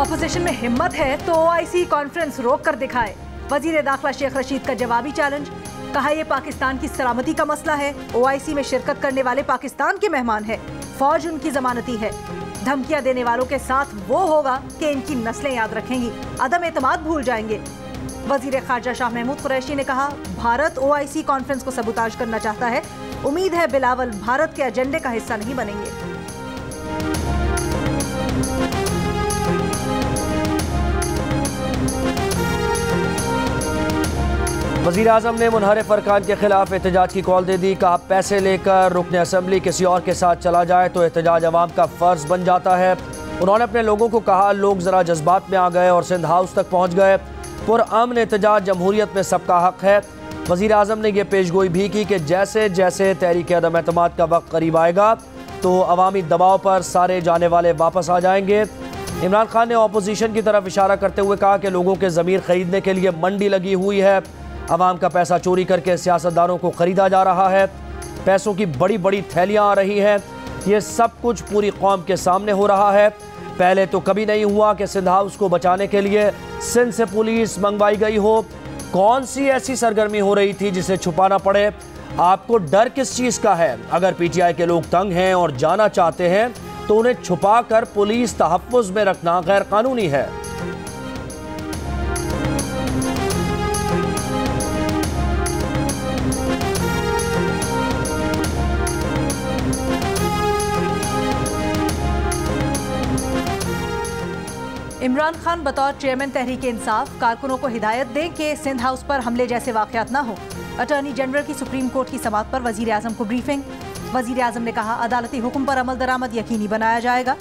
Opposition में हिम्मत है तो ओआईसी कॉन्फ्रेंस रोक कर दिखाए। वजीर दाखिला शेख रशीद का जवाबी चैलेंज। कहा यह पाकिस्तान की सलामती का मसला है। ओआईसी में शिरकत करने वाले पाकिस्तान के मेहमान है, फौज उनकी जमानती है। धमकियां देने वालों के साथ वो होगा कि इनकी नस्लें याद रखेंगी, अदम एतमाद भूल जाएंगे। वजीर खारजा शाह महमूद कुरैशी ने कहा भारत ओआईसी कॉन्फ्रेंस को सबूताज करना चाहता है। उम्मीद है बिलावल भारत के एजेंडे का हिस्सा नहीं बनेंगे। वज़ीर आज़म ने मुनहरिफ अरकान के खिलाफ एहतजाज की कॉल दे दी। कहा पैसे लेकर रुकन असम्बली किसी और के साथ चला जाए तो एहतजाज अवाम का फ़र्ज बन जाता है। उन्होंने अपने लोगों को कहा लोग ज़रा जज्बात में आ गए और सिंध हाउस तक पहुँच गए। पुरअमन एहतजाज जमहूरियत में सबका हक है। वज़ीर आज़म ने यह पेशगोई भी की कि जैसे जैसे तहरीक अदम एतमाद का वक्त करीब आएगा तो अवामी दबाव पर सारे जाने वाले वापस आ जाएंगे। इमरान खान ने अपोजिशन की तरफ इशारा करते हुए कहा कि लोगों के ज़मीर खरीदने के लिए मंडी लगी हुई है। अवाम का पैसा चोरी करके सियासतदानों को ख़रीदा जा रहा है। पैसों की बड़ी बड़ी थैलियाँ आ रही हैं। ये सब कुछ पूरी कौम के सामने हो रहा है। पहले तो कभी नहीं हुआ कि सिंध हाउस को बचाने के लिए सिंध से पुलिस मंगवाई गई हो। कौन सी ऐसी सरगर्मी हो रही थी जिसे छुपाना पड़े? आपको डर किस चीज़ का है? अगर पीटीआई के लोग तंग हैं और जाना चाहते हैं तो उन्हें छुपा कर पुलिस तहफ़्फ़ुज़ में रखना गैर कानूनी है। इमरान खान बतौर चेयरमैन तहरीक इंसाफ कारकुनों को हिदायत दें कि सिंध हाउस पर हमले जैसे वाक़यात ना हो। अटॉर्नी जनरल की सुप्रीम कोर्ट की समाअत पर वजीर आज़म को ब्रीफिंग। वजीर आज़म ने कहा अदालती हुक्म पर अमल दरामद यकीनी बनाया जाएगा।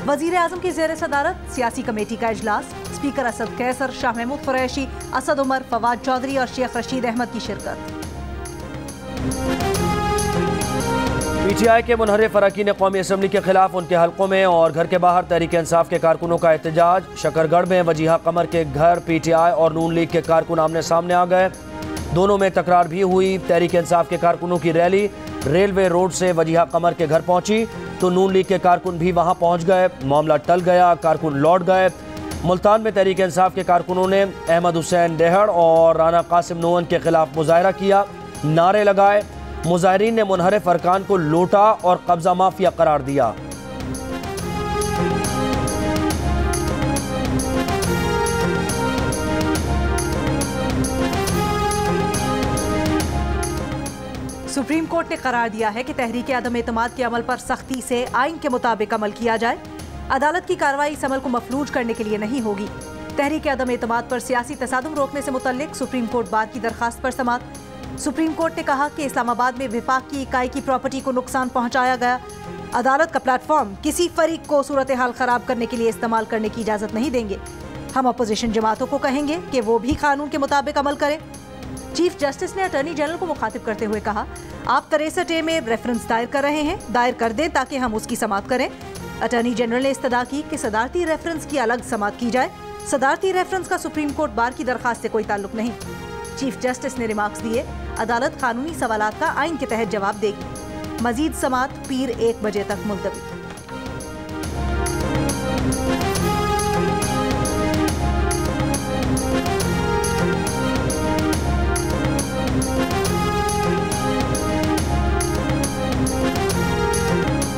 वजीर आज़म की ज़ेर सदारत सियासी कमेटी का इजलास। स्पीकर असद कैसर, शाह महमूद कुरैशी, असद उमर, फवाद चौधरी और शेख रशीद अहमद की शिरकत। पीटीआई के मुनहरिफ अरकान कौमी असम्बली के खिलाफ उनके हल्कों में और घर के बाहर तहरीक इंसाफ के कारकुनों का एहतजाज। शकरगढ़ में वजीहा कमर के घर पीटीआई और नून लीग के कारकुन आमने सामने आ गए। दोनों में तकरार भी हुई। तहरीक इंसाफ के कारकुनों की रैली रेलवे रोड से वजीहा कमर के घर पहुंची तो नून लीग के कारकुन भी वहां पहुंच गए। मामला टल गया, कारकुन लौट गए। मुल्तान में तहरीक इंसाफ के कारकुनों ने अहमद हुसैन डेहड़ और राना कासिम नोअन के खिलाफ मुजाहरा किया, नारे लगाए। मुजाहिरीन ने मुनहरिफ अरकान को लोटा और कब्जा माफिया करार दिया। सुप्रीम कोर्ट ने करार दिया है कि तहरीक अदम एतमाद के अमल पर सख्ती से आइन के मुताबिक अमल किया जाए। अदालत की कार्रवाई इस अमल को मफलूज करने के लिए नहीं होगी। तहरीक अदम एतमाद पर सियासी तसादुम रोकने से मुतल्लिक सुप्रीम कोर्ट बार की दरखास्त पर समाअत। सुप्रीम कोर्ट ने कहा कि इस्लामाबाद में विफाक की इकाई की प्रॉपर्टी को नुकसान पहुंचाया गया। अदालत का प्लेटफॉर्म किसी फरीक को सूरत हाल खराब करने के लिए इस्तेमाल करने की इजाजत नहीं देंगे। हम अपोजिशन जमातों को कहेंगे कि वो भी कानून के मुताबिक अमल करें। चीफ जस्टिस ने अटॉर्नी जनरल को मुखातिब करते हुए कहा आप 63A में रेफरेंस दायर कर रहे हैं, दायर कर दें ताकि हम उसकी समाअत करें। अटॉर्नी जनरल ने इस्तदा की कि सदारती रेफरेंस की अलग समाअत की जाए। सदारती रेफरेंस का सुप्रीम कोर्ट बार की दरखास्त से कोई ताल्लुक नहीं। चीफ जस्टिस ने रिमार्क्स दिए अदालत कानूनी सवालात का आइन के तहत जवाब देगी। मजीद समाअत पीर 1 बजे तक मुलतवी।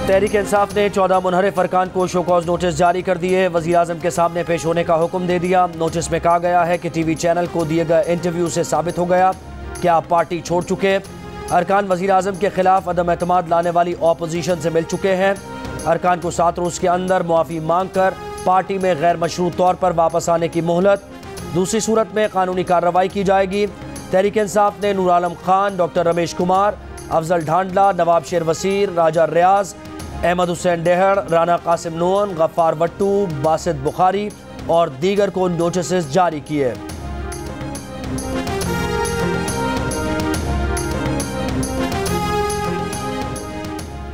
तहरीक इंसाफ ने 14 मुनहरिफ अरकान को शोकॉज नोटिस जारी कर दिए। वज़ीर आज़म के सामने पेश होने का हुक्म दे दिया। नोटिस में कहा गया है कि टीवी चैनल को दिए गए इंटरव्यू से साबित हो गया कि आप पार्टी छोड़ चुके। अरकान वज़ीर आज़म के खिलाफ अदम एतमाद लाने वाली अपोजिशन से मिल चुके हैं। अरकान को 7 रोज़ के अंदर मुआफ़ी मांग कर पार्टी में गैर मशरूत तौर पर वापस आने की मोहलत। दूसरी सूरत में कानूनी कार्रवाई की जाएगी। तहरीक इंसाफ ने नूर आलम खान, डॉक्टर रमेश कुमार, अफजल ढांडला, नवाब शेर वसीर, राजा रियाज, अहमद हुसैन डेहड़, राना कासिम नोअन, गफ्फार वट्टू, बासित बुखारी और दीगर को नोटिस जारी किए।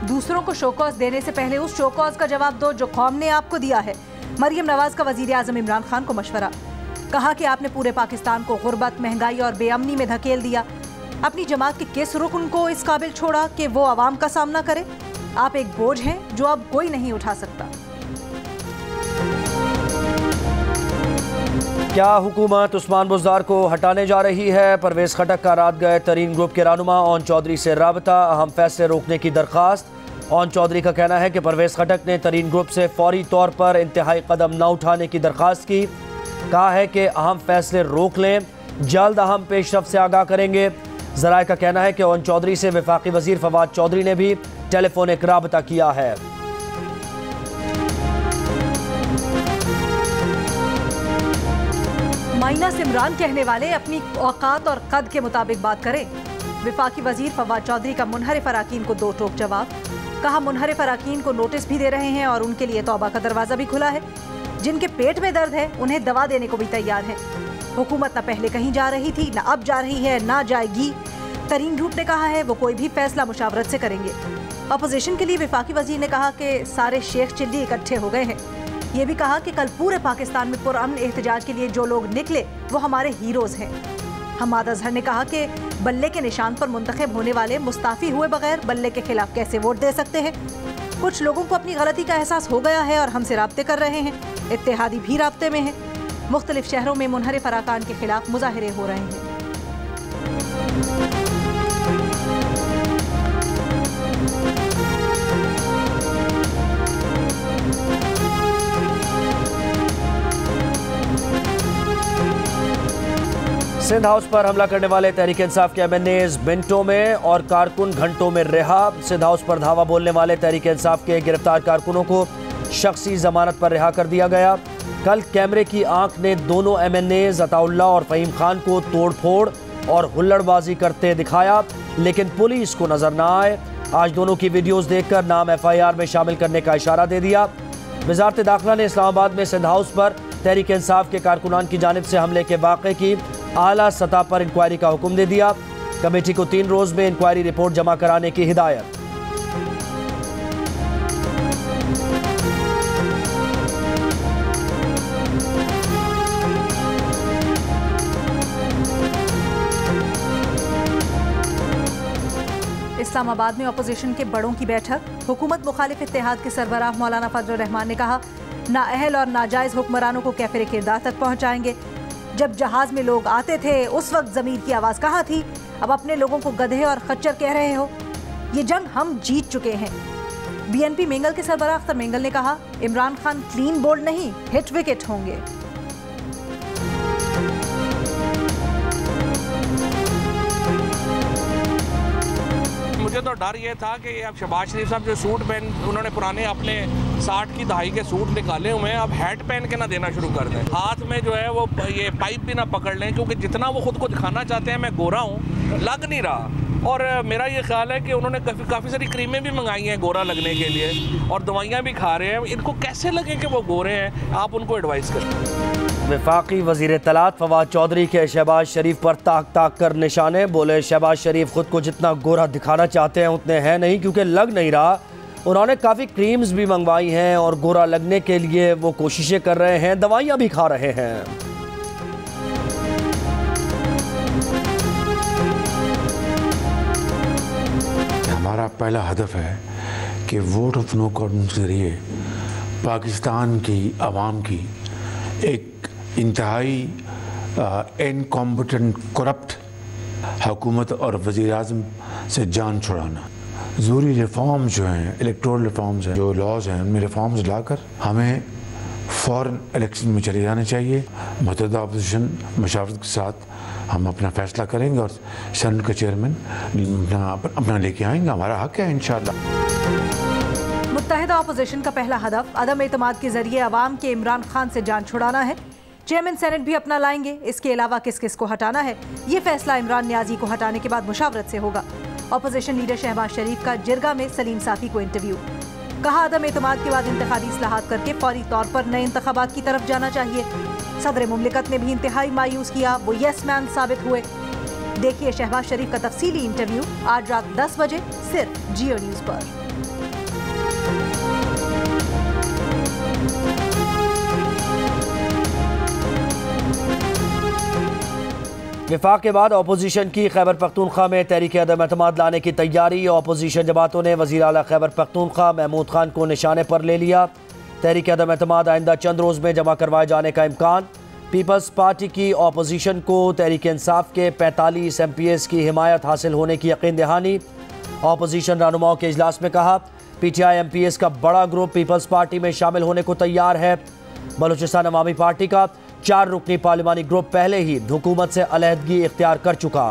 दूसरों को शोकॉज देने से पहले उस शोकॉज का जवाब दो जो कौम ने आपको दिया है। मरियम नवाज का वजीर आज़म इमरान खान को मशवरा। कहा कि आपने पूरे पाकिस्तान को गुर्बत, महंगाई और बेअमनी में धकेल दिया। अपनी जमात के किस रुकन को इस काबिल छोड़ा कि वो आवाम का सामना करे? आप एक बोझ हैं जो अब कोई नहीं उठा सकता। क्या हुकूमत उस्मान बुज़दार को हटाने जा रही है? परवेज़ खटक का रात गए तरीन ग्रुप के रहनुमा ओन चौधरी से राबता, अहम फैसले रोकने की दरख्वास्त। ओन चौधरी का कहना है कि परवेज़ खटक ने तरीन ग्रुप से फौरी तौर पर इंतहाई कदम न उठाने की दरख्वास्त की। कहा है कि अहम फैसले रोक लें, जल्द अहम पेशरफ से आगाह करेंगे। ज़राए का कहना है कि ओन चौधरी से वफाकी वज़ीर फवाद चौधरी ने भी टेलीफोनिक राबता किया है। माइनस इमरान कहने वाले अपनी औकात और कद के मुताबिक बात करें। वफाकी वजीर फवाद चौधरी का मुनहरिफ अराकीन को दो टोक जवाब। कहा मुनहरिफ अराकीन को नोटिस भी दे रहे हैं और उनके लिए तौबा का दरवाजा भी खुला है। जिनके पेट में दर्द है उन्हें दवा देने को भी तैयार है। हुकूमत न पहले कहीं जा रही थी, न अब जा रही है, ना जाएगी। तरीन ग्रुप ने कहा है वो कोई भी फैसला मुशावरत से करेंगे। अपोजिशन के लिए वफाकी वजीर ने कहा कि सारे शेख चिल्ली इकट्ठे हो गए हैं। ये भी कहा कि कल पूरे पाकिस्तान में पुरअमन एहतजाज के लिए जो लोग निकले वो हमारे हीरोज हैं। हमाद अजहर ने कहा कि बल्ले के निशान पर मुंतखब होने वाले मुस्ताफी हुए बगैर बल्ले के खिलाफ कैसे वोट दे सकते हैं। कुछ लोगों को अपनी गलती का एहसास हो गया है और हमसे राब्ते कर रहे हैं। इत्तेहादी भी राब्ते में है। मुख्तलिफ शहरों में मुनहरिफ अराकान के खिलाफ मुजाहिरे हो रहे हैं। सिंध हाउस पर हमला करने वाले तहरीक इंसाफ के MNAs मिनटों में और कारकुन घंटों में रिहा। सिंध हाउस पर धावा बोलने वाले तहरीक इंसाफ के गिरफ्तार कारकुनों को शख्सी जमानत पर रिहा कर दिया गया। कल कैमरे की आंख ने दोनों MNAs अताउल्ला और फ़हीम खान को तोड़ फोड़ और हुल्लड़बाजी करते दिखाया, लेकिन पुलिस को नजर न आए। आज दोनों की वीडियोस देखकर नाम FIR में शामिल करने का इशारा दे दिया। वजारत दाखिला ने इस्लामाबाद में सिंध हाउस पर तहरीक इंसाफ के कारकुनान की जानिब से हमले के वाक़े की आला सतह पर इंक्वायरी का हुक्म दे दिया। कमेटी को 3 रोज में इंक्वायरी रिपोर्ट जमा कराने की हिदायत। इस्लामाबाद में अपोजिशन के बड़ों की बैठक। हुकूमत मुखालिफ इत्तेहाद के सरबराह मौलाना फजल रहमान ने कहा नाअहल और नाजायज हुक्मरानों को कैफिर किरदार तक पहुंचाएंगे। जब जहाज में लोग आते थे उस वक्त जमीर की आवाज कहाँ थी? अब अपने लोगों को गधे और खच्चर कह रहे हो। ये जंग हम जीत चुके हैं। BNP मेंगल के सरबराह अख्तर मेंगल ने कहा इमरान खान क्लीन बोल्ड नहीं हिट विकेट होंगे। मुझे तो डर ये था कि अब शहबाज शरीफ साहब जो सूट पहन उन्होंने पुराने अपने 60 की दहाई के सूट निकाले हुए हैं, अब हैट पहन के ना देना शुरू कर दें। हाथ में जो है वो ये पाइप भी ना पकड़ लें, क्योंकि जितना वो खुद को दिखाना चाहते हैं मैं गोरा हूँ, लग नहीं रहा। और मेरा ये ख्याल है कि उन्होंने काफ़ी सारी क्रीमें भी मंगाई हैं गोरा लगने के लिए और दवाइयाँ भी खा रहे हैं। इनको कैसे लगे कि वो गोरे हैं, आप उनको एडवाइस करें। वफाकी वज़ीर इत्तलात फवाद चौधरी के शहबाज शरीफ पर ताक ताक कर निशाने। बोले शहबाज शरीफ खुद को जितना गोरा दिखाना चाहते हैं उतने हैं नहीं, क्योंकि लग नहीं रहा। उन्होंने काफ़ी क्रीम्स भी मंगवाई हैं और गोरा लगने के लिए वो कोशिशें कर रहे हैं, दवाइयाँ भी खा रहे हैं। हमारा पहला हदफ है कि वोट ऑफ नो कॉन्फिडेंस के जरिए पाकिस्तान की आवाम की एक इंतहाई इनकॉम्पिटेंट करप्ट हुकूमत और वज़ीर आज़म से जान छुड़ाना। ज़रूरी रिफॉर्म्स जो हैं, इलेक्टोरल रिफॉर्म्स हैं, जो लॉज हैं, उनमें रिफॉर्म्स लाकर हमें फ़ौरन इलेक्शन में चले जाना चाहिए। मुतहदा अपोजिशन मशावरत के साथ हम अपना फ़ैसला करेंगे और सेनेट का चेयरमैन अपना लेके आएंगे। हमारा हक है इंशाअल्लाह। मुत्तहिदा अपोजिशन का पहला हदफ अदम एतमाद के जरिए अवाम के इमरान खान से जान छुड़ाना है। चेयरमैन सेनेट भी अपना लाएंगे। इसके अलावा किस किस को हटाना है ये फैसला इमरान न्याजी को हटाने के बाद मुशावरत से होगा। अपोजिशन लीडर शहबाज शरीफ का जिरगा में सलीम साफी को इंटरव्यू। कहा अदम एतमाद के बाद इंतखाबी इस्लाहात करके फौरी तौर पर नए इंतखाबात की तरफ जाना चाहिए। सदर मुमलिकत ने भी इंतहाई मायूस किया, वो यस मैन साबित हुए। देखिए शहबाज शरीफ का तफसीली इंटरव्यू आज रात 10 बजे सिर्फ जियो न्यूज़ पर। विफाक के बाद अपोजिशन की खैबर पख्तूनख्वा में तहरीक अदम एतमाद लाने की तैयारी। अपोजिशन जमातों ने वज़ीर आला खैबर पख्तूनख्वा महमूद खान को निशाने पर ले लिया। तहरीक अदम एतमाद आइंदा चंद रोज़ में जमा करवाए जाने का इम्कान। पीपल्स पार्टी की ऑपोजिशन को तहरीक इंसाफ के 45 MPs की हिमायत हासिल होने की यकीन दहानी। ऑपोजिशन रहनुमाओं के इजलास में कहा PTI MPs का बड़ा ग्रुप पीपल्स पार्टी में शामिल होने को तैयार है। बलूचिस्तान अवामी पार्टी का 4 रुकनी पार्लिमानी ग्रुप पहले ही हुकूमत से अलहदगी इख्तियार कर चुका।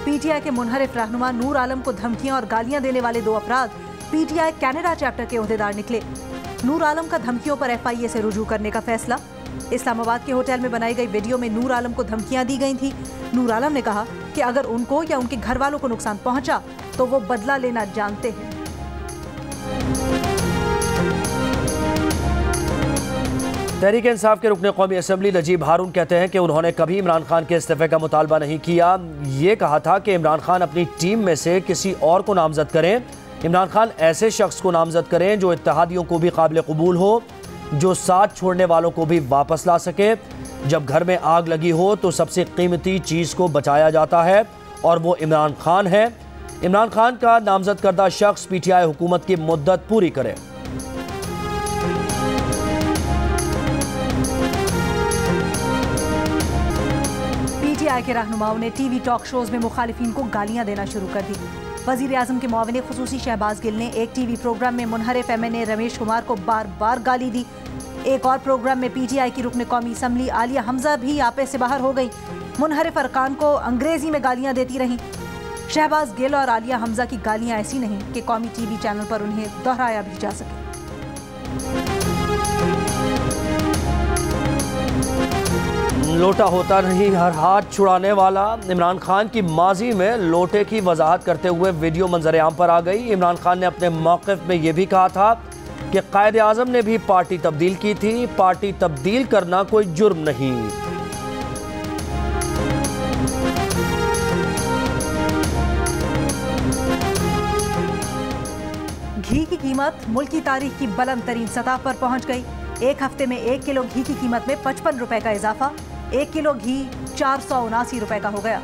PTI के मुनहरिफ रहनुमा नूर आलम को धमकियां और गालियां देने वाले 2 अफराद PTI कनाडा चैप्टर के ओहदेदार निकले। नूर आलम का धमकियों पर FIA से रुजू करने का फैसला। इस्लामाबाद के होटल में बनाई गई वीडियो में नूर आलम को धमकियां दी गई थी। नूर आलम ने कहा कि अगर उनको या उनके घर वालों को नुकसान पहुंचा तो वो बदला लेना जानते हैं। तहरीक इंसाफ के रुकने कौमी असम्बली नजीब हारून कहते हैं कि उन्होंने कभी इमरान खान के इस्तीफे का मुतालबा नहीं किया। ये कहा था कि इमरान खान अपनी टीम में से किसी और को नामजद करें। इमरान खान ऐसे शख्स को नामजद करें जो इत्तेहादियों को भी काबिल कबूल हो, जो साथ छोड़ने वालों को भी वापस ला सके। जब घर में आग लगी हो तो सबसे कीमती चीज़ को बचाया जाता है और वो इमरान खान है। इमरान खान का नामजद करदा शख्स PTI हुकूमत की मुद्दत पूरी करे। PTI के रहनुमाओं ने TV टॉक शोज में मुखालिफिन को गालियां देना शुरू कर दी। वजीर आजम के मुआविन खुसूसी शहबाज गिल ने एक TV प्रोग्राम में मुनहरिफ MNA रमेश कुमार को बार बार गाली दी। एक और प्रोग्राम में PTI की रुकने कौमी असम्बली आलिया हमजा भी आपे से बाहर हो गई। मुनहरिफ अरकान को अंग्रेजी में गालियां देती रहीं। शहबाज गिल और आलिया हमजा की गालियां ऐसी नहीं कि कौमी TV चैनल पर उन्हें दोहराया भी जा सके। लोटा होता नहीं हर हाथ छुड़ाने वाला। इमरान खान की माजी में लोटे की वजाहत करते हुए वीडियो मंजर आम पर आ गई। इमरान खान ने अपने मौक़िफ़ में यह भी कहा था कि कायदे आज़म ने भी पार्टी तब्दील की थी। पार्टी तब्दील करना कोई जुर्म नहीं। घी की कीमत मुल्क की तारीख की बुलंद तरीन सतह पर पहुंच गई। एक हफ्ते में 1 किलो घी की कीमत में 55 रुपए का इजाफा। 1 किलो घी 479 रुपए का हो गया।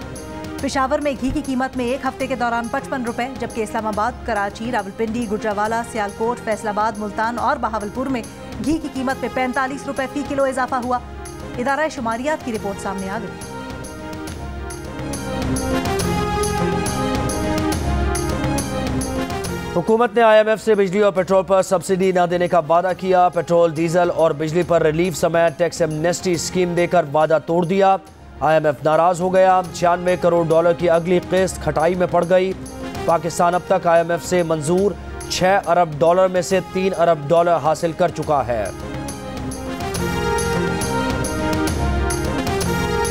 पेशावर में घी की कीमत में एक हफ्ते के दौरान 55 रुपए, जबकि इस्लामाबाद, कराची, रावलपिंडी, गुजरावाला, सियालकोट, फैसलाबाद, मुल्तान और बहावलपुर में घी की कीमत में 45 रुपए फी किलो इजाफा हुआ। इदारा शुमारियात की रिपोर्ट सामने आ गई। हुकूमत ने IMF से बिजली और पेट्रोल पर सब्सिडी न देने का वादा किया। पेट्रोल, डीजल और बिजली पर रिलीफ समेत टैक्स एमनेस्टी स्कीम देकर वादा तोड़ दिया। IMF नाराज हो गया। $96 करोड़ की अगली किस्त खटाई में पड़ गई। पाकिस्तान अब तक IMF से मंजूर $6 अरब में से $3 अरब हासिल कर चुका है।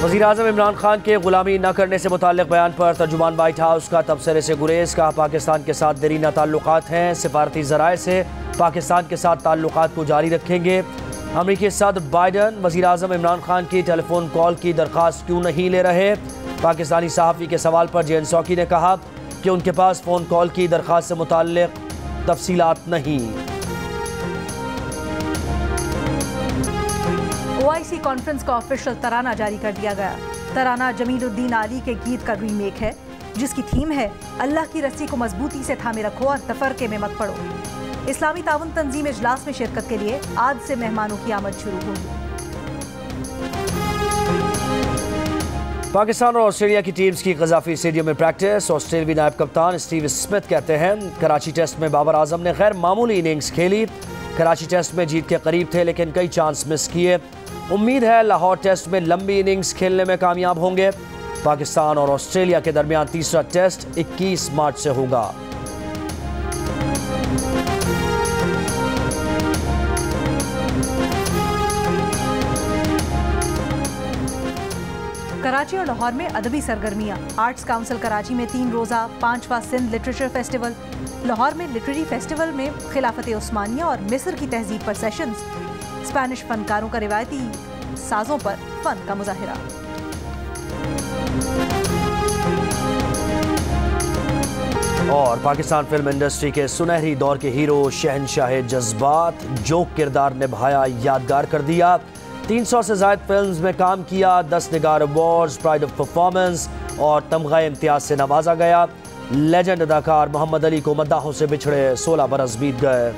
वज़ीर आज़म इमरान खान के गुलामी न करने से मुताल्लिक़ बयान पर तर्जुमान व्हाइट हाउस का तबसरे से गुरेज। कहा पाकिस्तान के साथ देरीना ताल्लुकात हैं, सिफारती ज़राए से पाकिस्तान के साथ ताल्लुकात को जारी रखेंगे। अमरीकी सदर बाइडन वज़ीर आज़म इमरान खान की टेलीफोन कॉल की दरख्वास्त क्यों नहीं ले रहे। पाकिस्तानी सहाफ़ी के सवाल पर JN सौकी ने कहा कि उनके पास फ़ोन कॉल की दरख्वास्त से मुताल्लिक़ तफसीलात नहीं। OIC कॉन्फ्रेंस का ऑफिशियल तराना जारी कर दिया गया। तराना जमीलुद्दीन आली के गीत का रीमेक है, जिसकी थीम है अल्लाह की रस्सी को मजबूती से थामे रखो और तफरके में मत पड़ो। इस्लामी ताउन तंजीम इजलास में शिरकत के लिए आज से मेहमानों की आमद शुरू होगी। पाकिस्तान और ऑस्ट्रेलिया की टीम्स की गजाफी स्टेडियम में प्रैक्टिस। ऑस्ट्रेलियावी नायब कप्तान स्टीव स्मिथ कहते हैं कराची टेस्ट में बाबर आजम ने गैर मामूली इनिंग्स खेली। कराची टेस्ट में जीत के करीब थे लेकिन कई चांस मिस किए। उम्मीद है लाहौर टेस्ट में लंबी इनिंग्स खेलने में कामयाब होंगे। पाकिस्तान और ऑस्ट्रेलिया के दरमियान तीसरा टेस्ट 21 मार्च से होगा। कराची और लाहौर में अदबी सरगर्मियां। आर्ट्स काउंसिल कराची में 3 रोज़ा 5वां सिंध लिटरेचर फेस्टिवल। लाहौर में लिटरेरी फेस्टिवल में खिलाफत उस्मानिया और मिस्र की तहजीब पर सेशंस। स्पेनिश फनकारों का रिवायती साजों पर फन का मुजाहिरा। और पाकिस्तान फिल्म इंडस्ट्री के सुनहरी दौर के हीरो शहनशाह जज्बात जो किरदार निभाया यादगार कर दिया। 300 से ज़ायद फिल्म्स में काम किया। 10 निगार अवार्ड्स, प्राइड ऑफ परफॉर्मेंस और तमगा इम्तियाज से नवाजा गया। लेजेंड अदाकार मोहम्मद अली को मद्दाहों से बिछड़े 16 बरस बीत गए।